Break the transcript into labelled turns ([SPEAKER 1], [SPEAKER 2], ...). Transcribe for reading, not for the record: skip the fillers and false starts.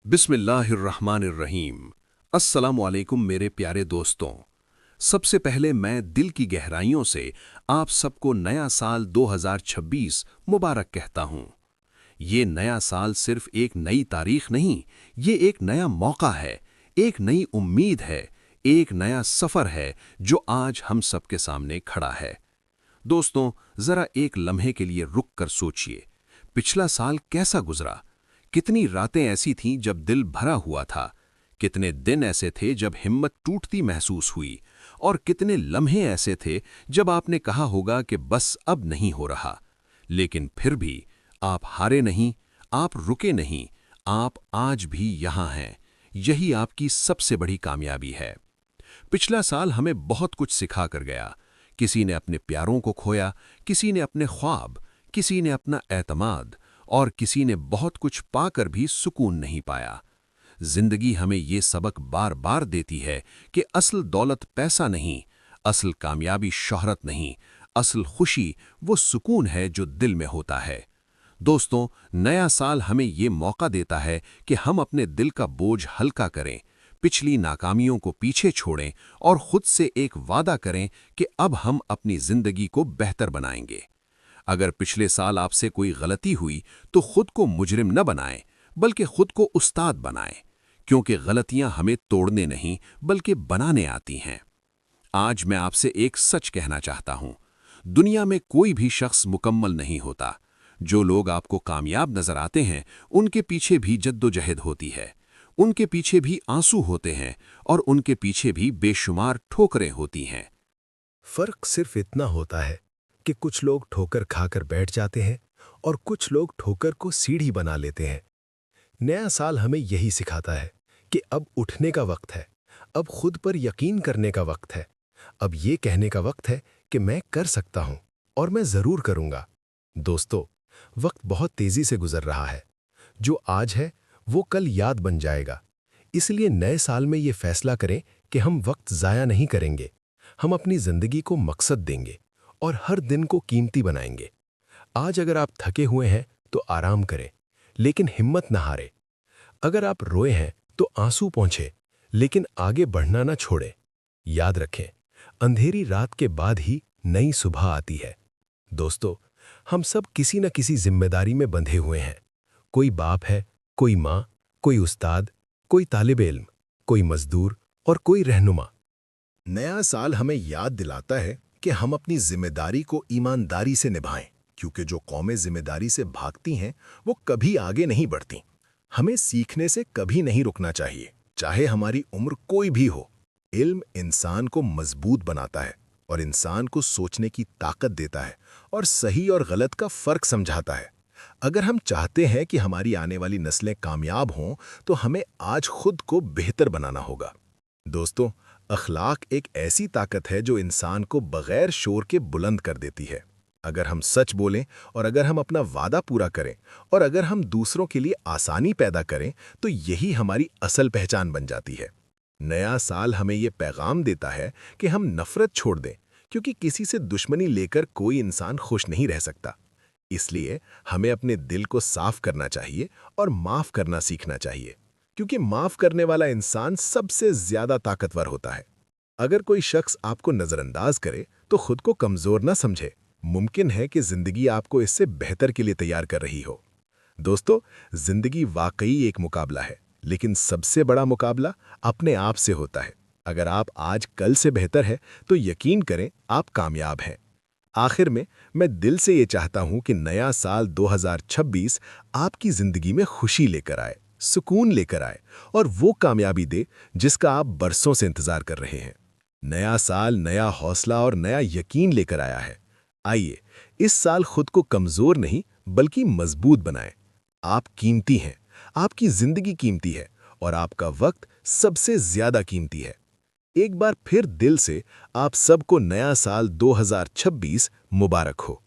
[SPEAKER 1] बिस्मिल्लाहिर्रहमानिर्रहीम। अस्सलामु अलैकुम मेरे प्यारे दोस्तों। सबसे पहले मैं दिल की गहराइयों से आप सबको नया साल 2026 मुबारक कहता हूँ। ये नया साल सिर्फ एक नई तारीख नहीं, ये एक नया मौका है, एक नई उम्मीद है, एक नया सफ़र है जो आज हम सबके सामने खड़ा है। दोस्तों, ज़रा एक लम्हे के लिए रुक कर सोचिए, पिछला साल कैसा गुजरा? कितनी रातें ऐसी थीं जब दिल भरा हुआ था, कितने दिन ऐसे थे जब हिम्मत टूटती महसूस हुई, और कितने लम्हे ऐसे थे जब आपने कहा होगा कि बस अब नहीं हो रहा। लेकिन फिर भी आप हारे नहीं, आप रुके नहीं, आप आज भी यहाँ हैं। यही आपकी सबसे बड़ी कामयाबी है। पिछला साल हमें बहुत कुछ सिखा कर गया। किसी ने अपने प्यारों को खोया, किसी ने अपने ख्वाब, किसी ने अपना एतमाद, और किसी ने बहुत कुछ पाकर भी सुकून नहीं पाया। जिंदगी हमें ये सबक बार बार देती है कि असल दौलत पैसा नहीं, असल कामयाबी शोहरत नहीं, असल खुशी वो सुकून है जो दिल में होता है। दोस्तों, नया साल हमें ये मौका देता है कि हम अपने दिल का बोझ हल्का करें, पिछली नाकामियों को पीछे छोड़ें और खुद से एक वादा करें कि अब हम अपनी जिंदगी को बेहतर बनाएंगे। अगर पिछले साल आपसे कोई गलती हुई तो खुद को मुजरिम न बनाएं, बल्कि खुद को उस्ताद बनाएं, क्योंकि गलतियां हमें तोड़ने नहीं बल्कि बनाने आती हैं। आज मैं आपसे एक सच कहना चाहता हूं, दुनिया में कोई भी शख्स मुकम्मल नहीं होता। जो लोग आपको कामयाब नजर आते हैं, उनके पीछे भी जद्दोजहद होती है, उनके पीछे भी आंसू होते हैं, और उनके पीछे भी बेशुमार ठोकरें होती हैं।
[SPEAKER 2] फर्क सिर्फ इतना होता है कि कुछ लोग ठोकर खाकर बैठ जाते हैं और कुछ लोग ठोकर को सीढ़ी बना लेते हैं। नया साल हमें यही सिखाता है कि अब उठने का वक्त है, अब खुद पर यकीन करने का वक्त है, अब ये कहने का वक्त है कि मैं कर सकता हूं और मैं जरूर करूंगा। दोस्तों, वक्त बहुत तेजी से गुजर रहा है। जो आज है वो कल याद बन जाएगा। इसलिए नए साल में ये फैसला करें कि हम वक्त ज़ाया नहीं करेंगे, हम अपनी जिंदगी को मकसद देंगे और हर दिन को कीमती बनाएंगे। आज अगर आप थके हुए हैं तो आराम करें, लेकिन हिम्मत न हारे। अगर आप रोए हैं तो आंसू पोंछे, लेकिन आगे बढ़ना न छोड़े। याद रखें, अंधेरी रात के बाद ही नई सुबह आती है। दोस्तों, हम सब किसी न किसी जिम्मेदारी में बंधे हुए हैं। कोई बाप है, कोई माँ, कोई उस्ताद, कोई तालिब इल्म, कोई मजदूर और कोई रहनुमा। नया साल हमें याद दिलाता है कि हम अपनी जिम्मेदारी को ईमानदारी से निभाएं, क्योंकि जो कौमें जिम्मेदारी से भागती हैं वो कभी आगे नहीं बढ़ती। हमें सीखने से कभी नहीं रुकना चाहिए, चाहे हमारी उम्र कोई भी हो। इल्म इंसान को मजबूत बनाता है और इंसान को सोचने की ताकत देता है और सही और गलत का फर्क समझाता है। अगर हम चाहते हैं कि हमारी आने वाली नस्लें कामयाब हों, तो हमें आज खुद को बेहतर बनाना होगा। दोस्तों, अखलाक एक ऐसी ताकत है जो इंसान को बगैर शोर के बुलंद कर देती है। अगर हम सच बोलें और अगर हम अपना वादा पूरा करें और अगर हम दूसरों के लिए आसानी पैदा करें, तो यही हमारी असल पहचान बन जाती है। नया साल हमें ये पैगाम देता है कि हम नफरत छोड़ दें, क्योंकि किसी से दुश्मनी लेकर कोई इंसान खुश नहीं रह सकता। इसलिए हमें अपने दिल को साफ करना चाहिए और माफ करना सीखना चाहिए, क्योंकि माफ करने वाला इंसान सबसे ज्यादा ताकतवर होता है। अगर कोई शख्स आपको नजरअंदाज करे तो खुद को कमजोर न समझे। मुमकिन है कि जिंदगी आपको इससे बेहतर के लिए तैयार कर रही हो। दोस्तों, जिंदगी वाकई एक मुकाबला है, लेकिन सबसे बड़ा मुकाबला अपने आप से होता है। अगर आप आज कल से बेहतर है तो यकीन करें आप कामयाब हैं। आखिर में मैं दिल से ये चाहता हूं कि नया साल 2026 आपकी जिंदगी में खुशी लेकर आए, सुकून लेकर आए और वो कामयाबी दे जिसका आप बरसों से इंतजार कर रहे हैं। नया साल नया हौसला और नया यकीन लेकर आया है। आइए, इस साल खुद को कमजोर नहीं बल्कि मजबूत बनाएं। आप कीमती हैं, आपकी जिंदगी कीमती है और आपका वक्त सबसे ज्यादा कीमती है। एक बार फिर दिल से आप सबको नया साल 2026 मुबारक हो।